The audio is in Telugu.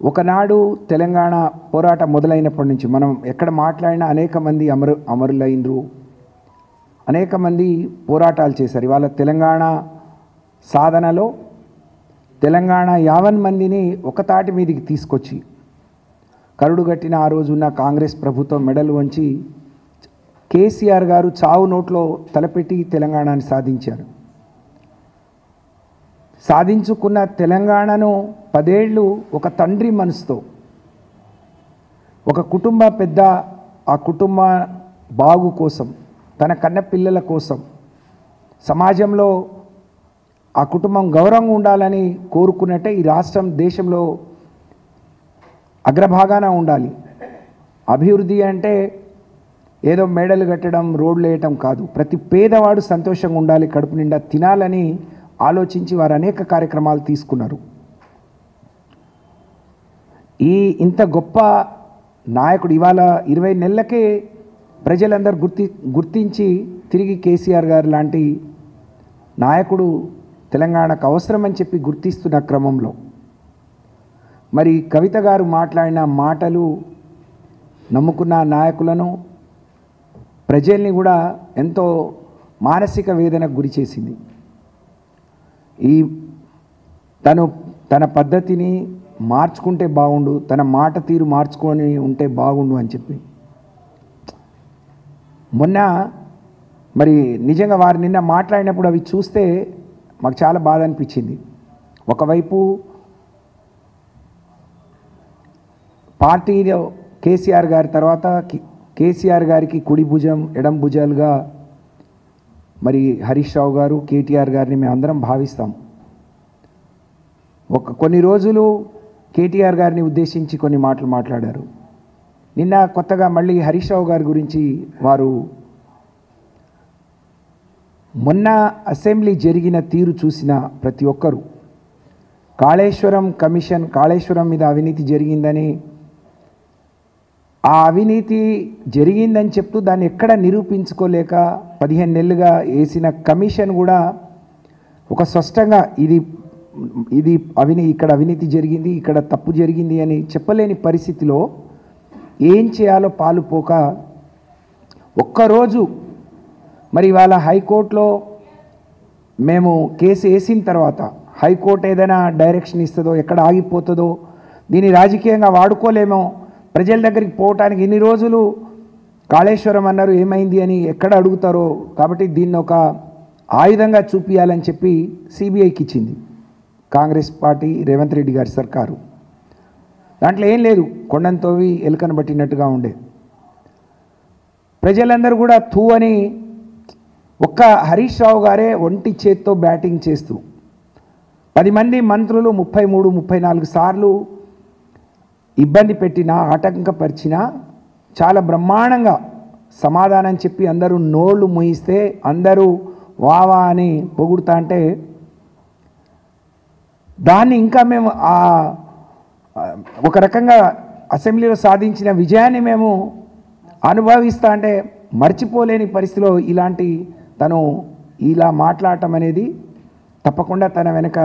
ఒకనాడు తెలంగాణ పోరాటం మొదలైనప్పటి నుంచి మనం ఎక్కడ మాట్లాడినా అనేక మంది అమరులైనరు, అనేక మంది పోరాటాలు చేశారు. ఇవాళ తెలంగాణ సాధనలో తెలంగాణ 50 మందిని ఒక తాటి మీదకి తీసుకొచ్చి కరుడుగట్టిన ఆ రోజున్న కాంగ్రెస్ ప్రభుత్వం మెడలు వంచి కేసీఆర్ గారు చావు నోట్లో తలపెట్టి తెలంగాణని సాధించారు. సాధించుకున్న తెలంగాణను 10 ఏళ్ళు ఒక తండ్రి మనసుతో, ఒక కుటుంబ పెద్ద ఆ కుటుంబ బాగు కోసం, తన కన్న పిల్లల కోసం, సమాజంలో ఆ కుటుంబం గౌరవంగా ఉండాలని కోరుకున్నట్టే ఈ రాష్ట్రం దేశంలో అగ్రభాగాన ఉండాలి. అభివృద్ధి అంటే ఏదో మేడలు కట్టడం, రోడ్లు వేయటం కాదు. ప్రతి పేదవాడు సంతోషంగా ఉండాలి, కడుపు నిండా తినాలని ఆలోచించి వారు అనేక కార్యక్రమాలు తీసుకున్నారు. ఇంత గొప్ప నాయకుడు ఇవాళ 20 నెలలకే ప్రజలందరూ గుర్తించి తిరిగి కేసీఆర్ గారు లాంటి నాయకుడు తెలంగాణకు అవసరమని చెప్పి గుర్తిస్తున్న క్రమంలో మరి కవిత గారు మాట్లాడిన మాటలు నమ్ముకున్న నాయకులను, ప్రజల్ని కూడా ఎంతో మానసిక వేదనకు గురి చేసింది. తన పద్ధతిని మార్చుకుంటే బాగుండు, తన మాట తీరు మార్చుకొని ఉంటే బాగుండు అని చెప్పి మొన్న మరి నిజంగా వారు నిన్న మాట్లాడినప్పుడు అవి చూస్తే మాకు చాలా బాధ అనిపించింది. ఒకవైపు పార్టీలో కేసీఆర్ గారి తర్వాత కేసీఆర్ గారికి కుడి భుజం ఎడం భుజాలుగా మరి హరీష్ రావు గారు, కేటీఆర్ గారిని మేము అందరం భావిస్తాం. కొన్ని రోజులు కేటీఆర్ గారిని ఉద్దేశించి కొన్ని మాటలు మాట్లాడారు. నిన్న కొత్తగా మళ్ళీ హరీష్ రావు గారి గురించి వారు మొన్న అసెంబ్లీ జరిగిన తీరు చూసిన ప్రతి ఒక్కరూ కాళేశ్వరం కమిషన్, కాళేశ్వరం మీద అవినీతి జరిగిందని, ఆ అవినీతి జరిగిందని చెప్తూ దాన్ని ఎక్కడ నిరూపించుకోలేక 15 నెలలుగా వేసిన కమిషన్ కూడా ఒక స్పష్టంగా ఇక్కడ అవినీతి జరిగింది, ఇక్కడ తప్పు జరిగింది అని చెప్పలేని పరిస్థితిలో ఏం చేయాలో పాలుపోక ఒక్కరోజు మరి ఇవాళ హైకోర్టులో మేము కేసు వేసిన తర్వాత హైకోర్టు ఏదైనా డైరెక్షన్ ఇస్తుందో, ఎక్కడ ఆగిపోతుందో, దీన్ని రాజకీయంగా వాడుకోలేమో, ప్రజల దగ్గరికి పోవటానికి ఇన్ని రోజులు కాళేశ్వరం అన్నారు ఏమైంది అని ఎక్కడ అడుగుతారో, కాబట్టి దీన్ని ఒక ఆయుధంగా చూపించాలని చెప్పి సిబిఐకి ఇచ్చింది కాంగ్రెస్ పార్టీ, రేవంత్ రెడ్డి గారి సర్కారు. దాంట్లో ఏం లేదు, కొండను తోవి ఎలుకను పట్టినట్టుగా ఉండే. ప్రజలందరూ కూడా తూ అని ఒక్క హరీష్ రావు గారే ఒంటి చేత్తో బ్యాటింగ్ చేస్తూ 10 మంది మంత్రులు 33-34 సార్లు ఇబ్బంది పెట్టినా, ఆటంకపరిచినా చాలా బ్రహ్మాండంగా సమాధానం చెప్పి అందరూ నోళ్ళు మూయిస్తే అందరూ వావా అని పొగుడుతా అంటే దాన్ని ఇంకా మేము ఒక రకంగా అసెంబ్లీలో సాధించిన విజయాన్ని మేము అనుభవిస్తా అంటే మర్చిపోలేని పరిస్థితిలో ఇలాంటి తను ఇలా మాట్లాడటం అనేది తప్పకుండా తన వెనక